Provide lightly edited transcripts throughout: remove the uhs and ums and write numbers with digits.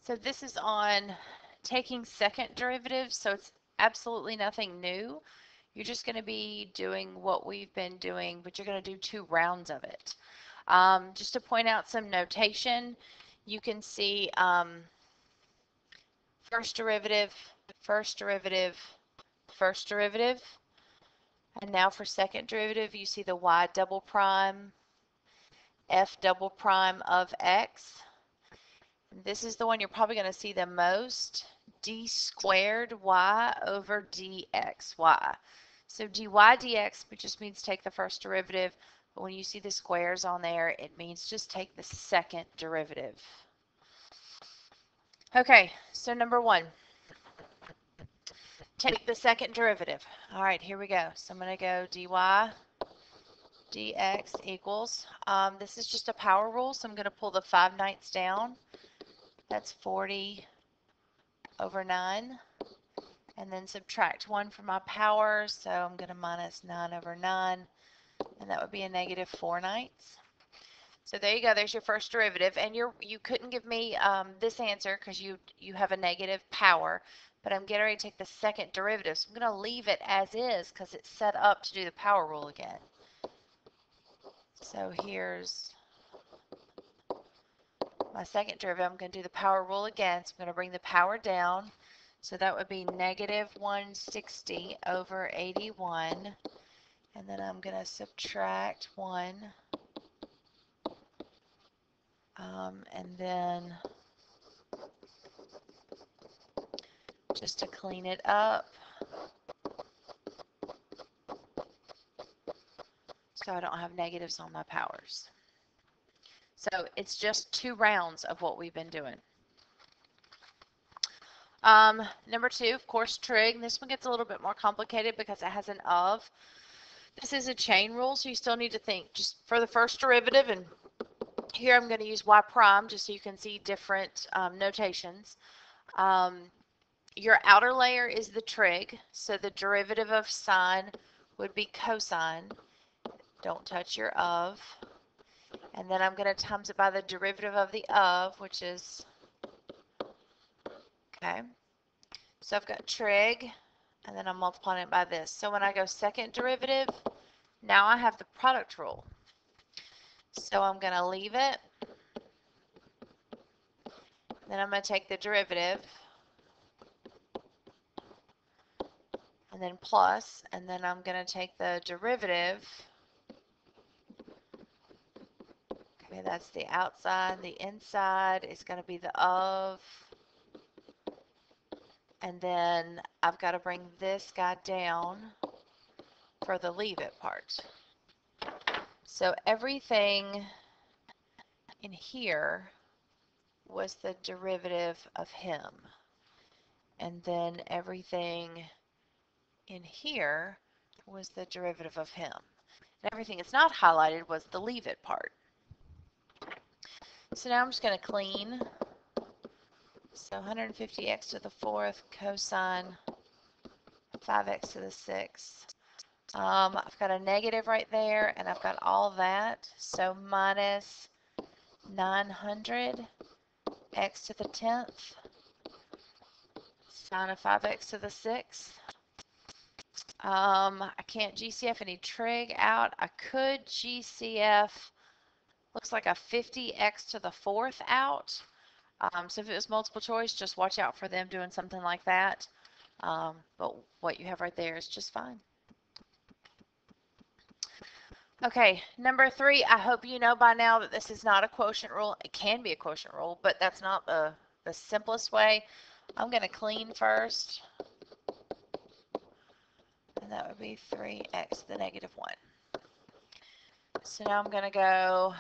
So this is on taking second derivatives, so it's absolutely nothing new. You're just going to be doing what we've been doing, but you're going to do 2 rounds of it. Just to point out some notation, you can see first derivative, first derivative, first derivative. And now for second derivative, you see the y double prime, f double prime of x. This is the one you're probably going to see the most, d squared y over dxy. So dy dx just means take the first derivative, but when you see the squares on there, it means just take the second derivative. Okay, so number 1, take the second derivative. All right, here we go. So I'm going to go dy dx equals, this is just a power rule, so I'm going to pull the 5/9 down. That's 40 over 9. And then subtract 1 from my power, so I'm going to minus 9 over 9, and that would be a negative 4/9. So there you go, there's your first derivative, and you couldn't give me this answer because you have a negative power, but I'm getting ready to take the second derivative, so I'm going to leave it as is because it's set up to do the power rule again. So here's my second derivative. I'm going to do the power rule again, so I'm going to bring the power down. So that would be negative 160 over 81, and then I'm going to subtract 1, and then just to clean it up, so I don't have negatives on my powers. So it's just 2 rounds of what we've been doing. Number 2, of course, trig. This one gets a little bit more complicated because it has an of. This is a chain rule, so you still need to think just for the first derivative, and here I'm going to use y prime just so you can see different notations. Your outer layer is the trig, so the derivative of sine would be cosine. Don't touch your of. And then I'm going to times it by the derivative of the of, which is, okay. So I've got trig, and then I'm multiplying it by this. So when I go second derivative, now I have the product rule. So I'm going to leave it. Then I'm going to take the derivative, and then plus, and then I'm going to take the derivative. Okay, that's the outside. The inside is going to be the of. And then I've got to bring this guy down for the leave it part. So everything in here was the derivative of him. And then everything in here was the derivative of him. And everything that's not highlighted was the leave it part. So now I'm just going to clean. So 150x to the 4th cosine 5x to the 6th. I've got a negative right there, and I've got all that. So minus 900 x to the 10th sine of 5x to the 6th. I can't GCF any trig out. I could GCF, looks like a 50x to the 4th out. So if it was multiple choice, just watch out for them doing something like that. But what you have right there is just fine. Okay, number 3, I hope you know by now that this is not a quotient rule. It can be a quotient rule, but that's not the simplest way. I'm going to clean first, and that would be 3x to the negative 1. So now I'm going to go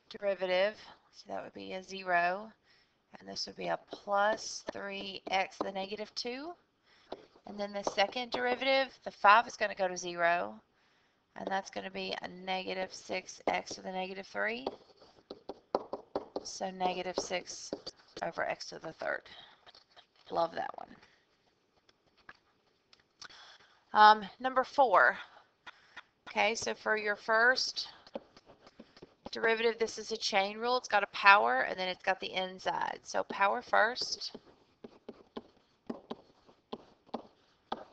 derivative, so that would be a 0, and this would be a plus 3x to the negative 2. And then the second derivative, the 5 is going to go to 0. And that's going to be a negative 6x to the negative 3. So negative 6 over x to the 3rd. Love that one. Number 4. Okay, so for your first Derivative, this is a chain rule. It's got a power and then it's got the inside. So power first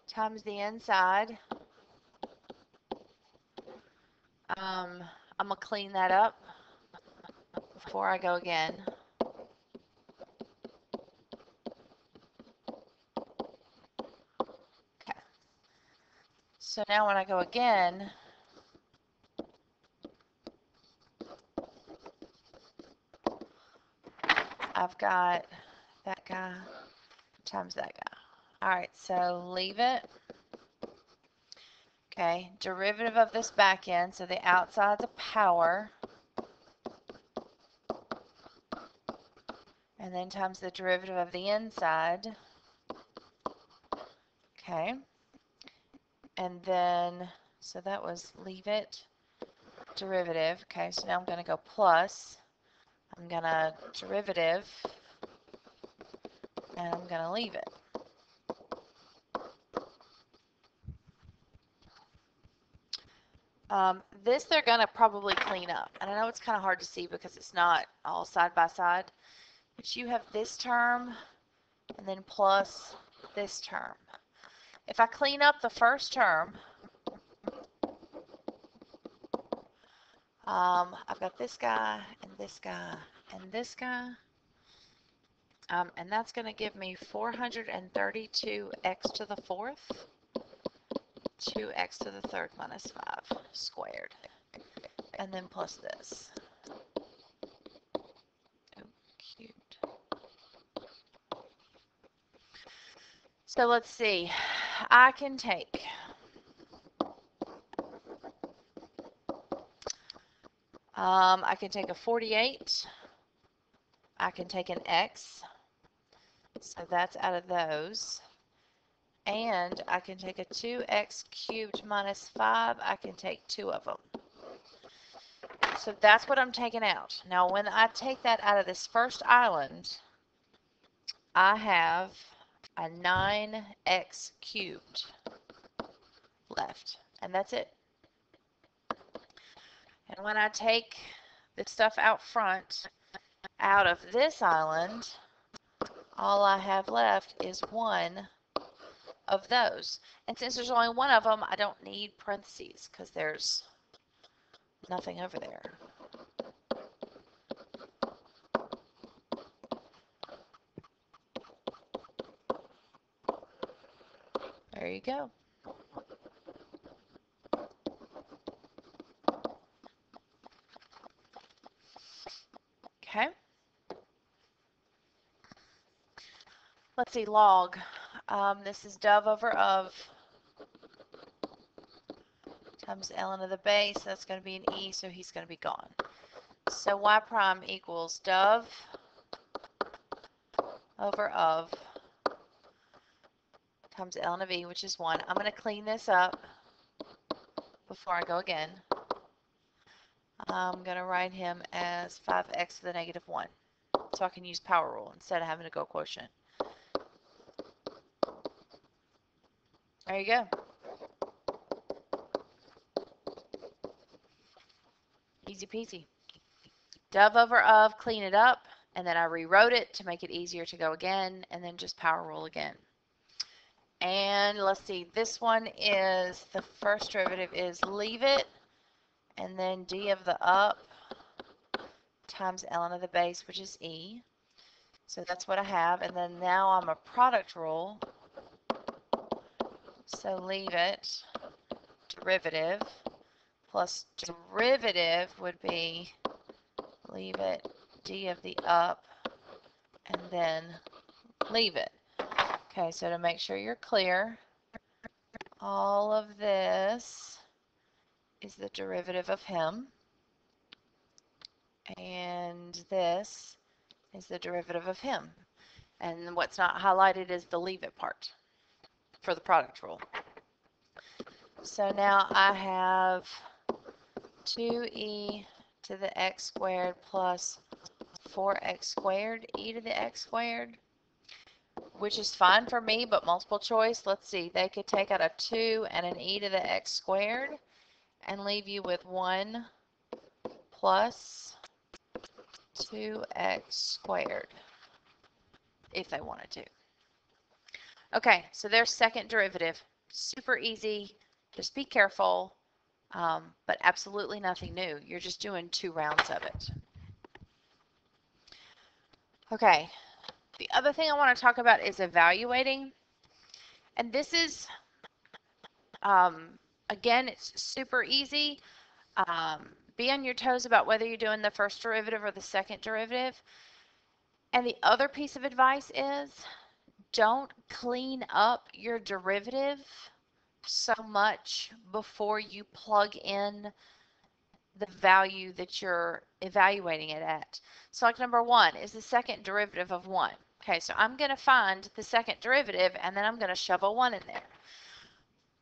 times the inside. I'm going to clean that up before I go again. Okay. So now when I go again, I've got that guy times that guy. All right, so leave it. Okay, derivative of this back end, so the outside's a power. And then times the derivative of the inside. Okay. And then, so that was leave it, derivative. Okay, so now I'm going to go plus. I'm going to derivative, and I'm going to leave it. This they're going to probably clean up. And I know it's kind of hard to see because it's not all side by side. But you have this term and then plus this term. If I clean up the first term, I've got this guy and this guy and this guy. And that's going to give me 432x to the fourth, 2x to the third minus 5 squared, and then plus this. Oh, cute. So let's see. I can take a 48. I can take an x. So that's out of those. And I can take a 2x cubed minus 5. I can take 2 of them. So that's what I'm taking out. Now when I take that out of this first island, I have a 9x cubed left. And that's it. And when I take the stuff out front out of this island, all I have left is one of those. And since there's only one of them, I don't need parentheses because there's nothing over there. There you go. Okay. Let's see, log. This is dov over of times ln of the base. That's going to be an e, so he's going to be gone. So y prime equals dov over of times ln of e, which is 1. I'm going to clean this up before I go again. I'm going to write him as 5x to the negative 1. So I can use power rule instead of having to go quotient. There you go. Easy peasy. Dov over of, clean it up, and then I rewrote it to make it easier to go again, and then just power rule again. And let's see, this one is, the first derivative is leave it, and then d of the up times ln of the base, which is e. So that's what I have, and then now I'm a product rule. So leave it, derivative, plus derivative would be leave it, d of the up, and then leave it. Okay, so to make sure you're clear, all of this is the derivative of him, and this is the derivative of him. And what's not highlighted is the leave it part for the product rule. So now I have 2e to the x squared plus 4x squared e to the x squared, which is fine for me, but multiple choice. Let's see, they could take out a 2 and an e to the x squared and leave you with 1 plus 2x squared if they wanted to. Okay, so there's second derivative. Super easy. Just be careful, but absolutely nothing new. You're just doing 2 rounds of it. Okay, the other thing I want to talk about is evaluating. And this is, again, it's super easy. Be on your toes about whether you're doing the first derivative or the second derivative. And the other piece of advice is don't clean up your derivative so much before you plug in the value that you're evaluating it at. So like number 1 is the second derivative of 1. Okay, so I'm going to find the second derivative and then I'm going to shove a 1 in there.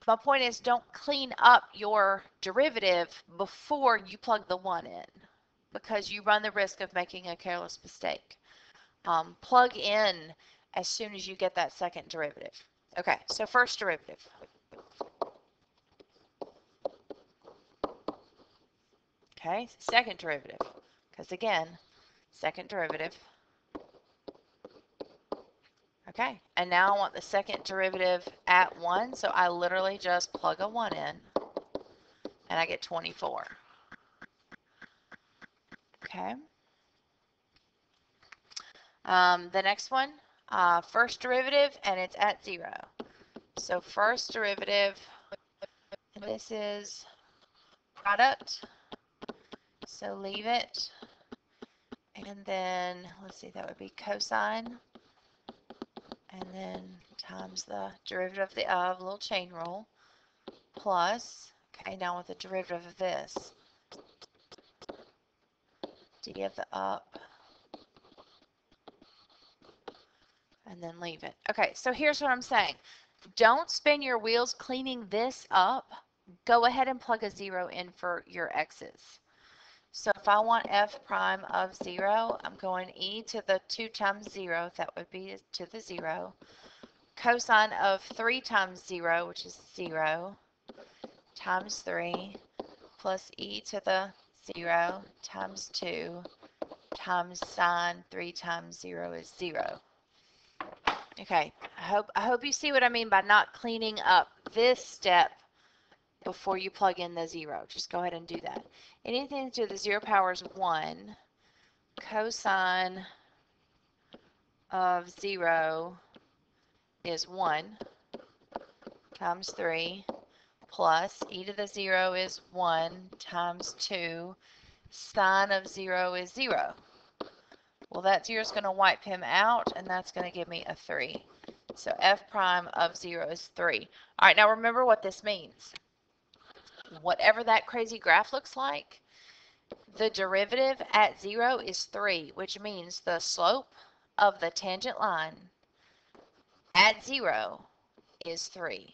My point is don't clean up your derivative before you plug the 1 in because you run the risk of making a careless mistake. Plug in as soon as you get that second derivative. Okay, so first derivative. Okay, second derivative, because again, second derivative. Okay, and now I want the second derivative at 1, so I literally just plug a 1 in, and I get 24. Okay. The next one, first derivative, and it's at 0. So first derivative, and this is product, so leave it. And then, let's see, that would be cosine, and then times the derivative of the of, little chain rule, plus, okay, now with the derivative of this, d of the up, and then leave it. Okay, so here's what I'm saying. Don't spin your wheels cleaning this up. Go ahead and plug a 0 in for your x's. So if I want f prime of 0, I'm going e to the 2 times 0, that would be to the 0. Cosine of 3 times 0, which is 0, times 3, plus e to the 0 times 2, times sine 3 times 0 is 0. Okay, I hope you see what I mean by not cleaning up this step before you plug in the 0. Just go ahead and do that. Anything to the 0 power is 1. Cosine of 0 is 1 times 3 plus e to the 0 is 1 times 2. Sine of 0 is 0. Well, that 0 is going to wipe him out, and that's going to give me a 3. So f prime of 0 is 3. All right, now remember what this means. Whatever that crazy graph looks like, the derivative at 0 is 3, which means the slope of the tangent line at 0 is 3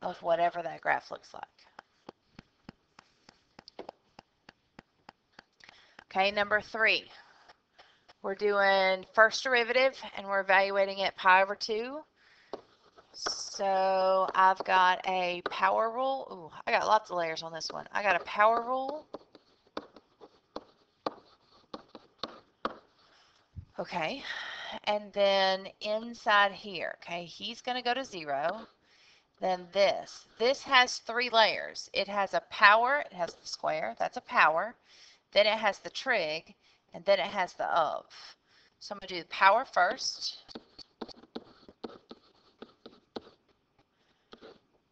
of whatever that graph looks like. Okay, number 3. We're doing first derivative, and we're evaluating it pi over 2. So I've got a power rule. Ooh, I got lots of layers on this one. I got a power rule. Okay, and then inside here, okay, he's going to go to 0. Then this has 3 layers. It has a power, it has the square, that's a power. Then it has the trig, and then it has the of. So I'm going to do the power first.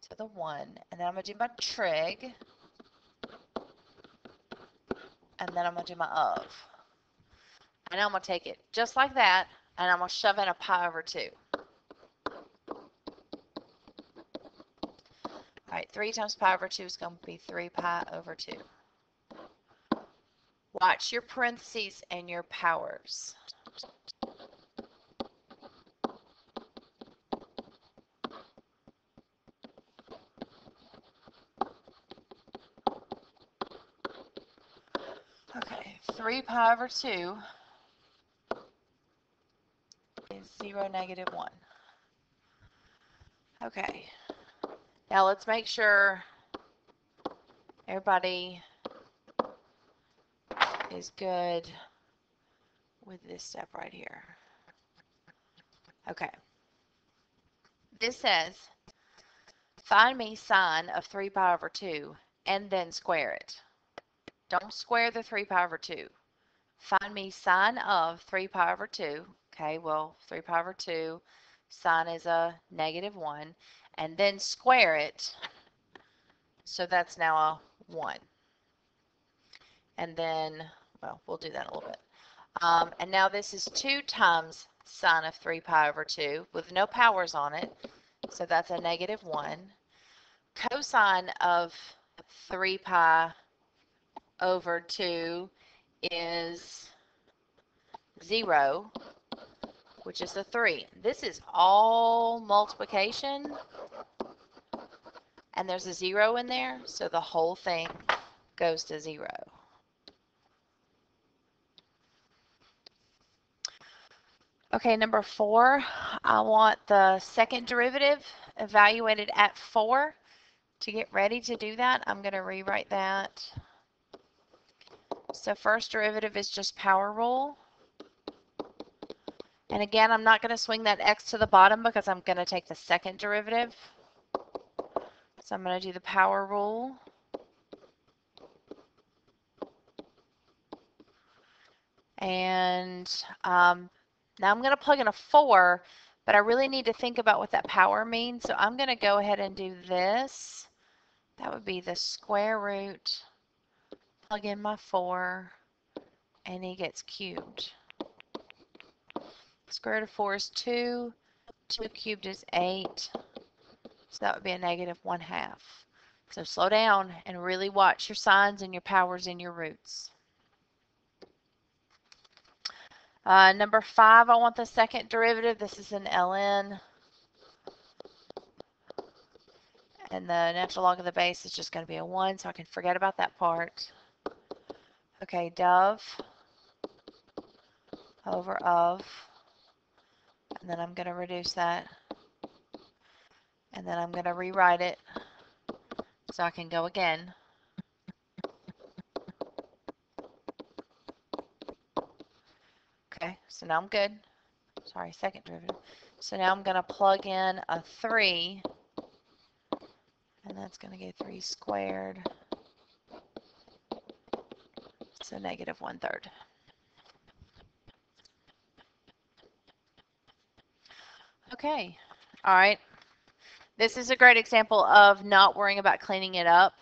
To the 1, and then I'm going to do my trig, and then I'm going to do my of. And I'm going to take it just like that, and I'm going to shove in a pi over 2. All right, 3 times pi over 2 is going to be 3 pi over 2. Watch your parentheses and your powers. Okay, 3 pi over 2 is 0, negative 1. Okay, now let's make sure everybody is good with this step right here. Okay. This says, find me sine of 3 pi over 2 and then square it. Don't square the 3 pi over 2. Find me sine of 3 pi over 2. Okay, well, 3 pi over 2, sine is a -1, and then square it. So that's now a 1. And then, well, we'll do that in a little bit. And now this is 2 times sine of 3 pi over 2 with no powers on it. So that's a -1. Cosine of 3 pi over 2 is 0, which is a 3. This is all multiplication, and there's a 0 in there, so the whole thing goes to 0. Okay, number 4, I want the second derivative evaluated at 4. To get ready to do that, I'm going to rewrite that. So first derivative is just power rule. And again, I'm not going to swing that x to the bottom because I'm going to take the second derivative. So I'm going to do the power rule. And now I'm going to plug in a 4, but I really need to think about what that power means. So I'm going to go ahead and do this. That would be the square root, plug in my 4, and he gets cubed. Square root of 4 is 2. 2 cubed is 8. So that would be a -1/2. So slow down and really watch your signs and your powers and your roots. Number 5, I want the second derivative. This is an ln. And the natural log of the base is just going to be a 1, so I can forget about that part. Okay, dov over of. And then I'm going to reduce that. And then I'm going to rewrite it so I can go again. Okay, so now I'm good. Sorry, second derivative. So now I'm going to plug in a 3. And that's going to get 3 squared. So -1/3. Okay, all right. This is a great example of not worrying about cleaning it up.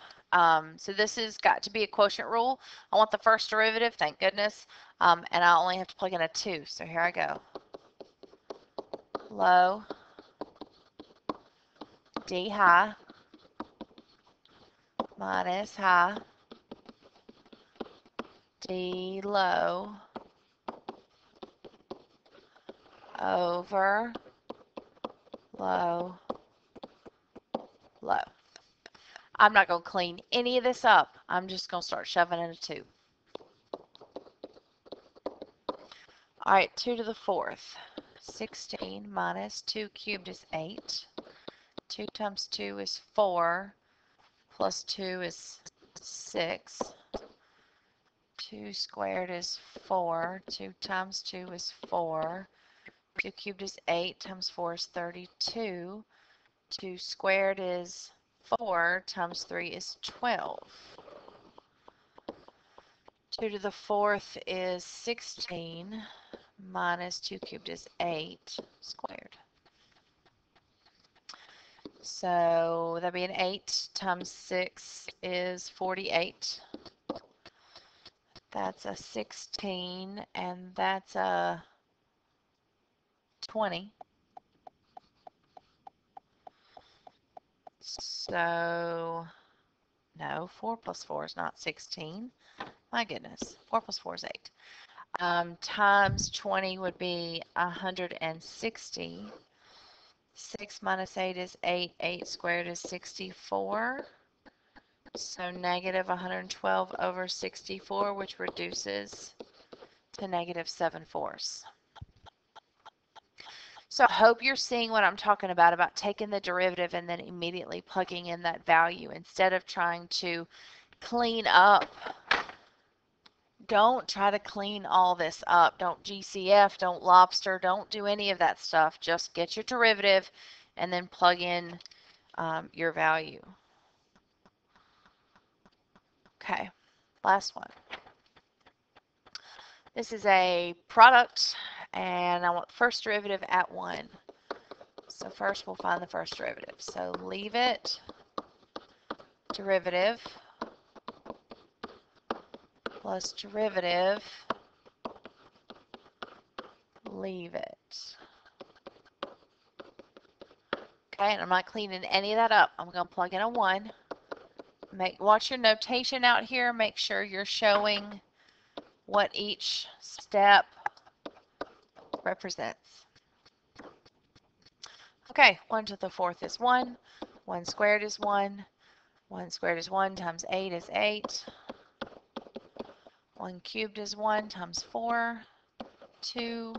So this has got to be a quotient rule. I want the first derivative, thank goodness, and I only have to plug in a 2. So here I go. Low, d high, minus high, d low, over low, low. I'm not going to clean any of this up. I'm just going to start shoving in a 2. All right, 2 to the 4th. 16 minus 2 cubed is 8. 2 times 2 is 4. Plus 2 is 6. 2 squared is 4. 2 times 2 is 4. 2 cubed is 8. Times 4 is 32. 2 squared is 4. Times 3 is 12. 2 to the 4th is 16. Minus 2 cubed is 8 squared. So that'd be an 8 times 6 is 48. That's a 16, and that's a 20. So, no, 4 plus 4 is not 16. My goodness, 4 plus 4 is 8. Times 20 would be 160. 6 minus 8 is 8. 8 squared is 64. So negative 112 over 64, which reduces to -7/4. So I hope you're seeing what I'm talking about taking the derivative and then immediately plugging in that value instead of trying to clean up don't try to clean all this up. Don't GCF, don't lobster, don't do any of that stuff. Just get your derivative and then plug in your value. Okay, last one. This is a product, and I want the first derivative at 1. So first we'll find the first derivative. So leave it, derivative, plus derivative, leave it. Okay, and I'm not cleaning any of that up. I'm going to plug in a 1. Watch your notation out here. Make sure you're showing what each step represents. Okay, 1 to the 4th is 1. 1 squared is 1. 1 squared is 1 times 8 is 8. 1 cubed is 1 times 4, 2.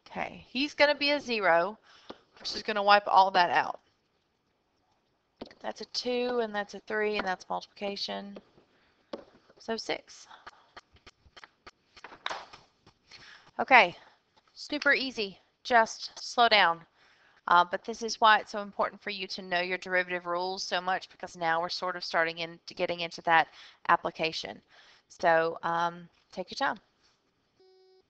Okay, he's going to be a 0, which is going to wipe all that out. That's a 2, and that's a 3, and that's multiplication. So 6. Okay, super easy. Just slow down. But this is why it's so important for you to know your derivative rules so much, because now we're sort of getting into that application. So take your time.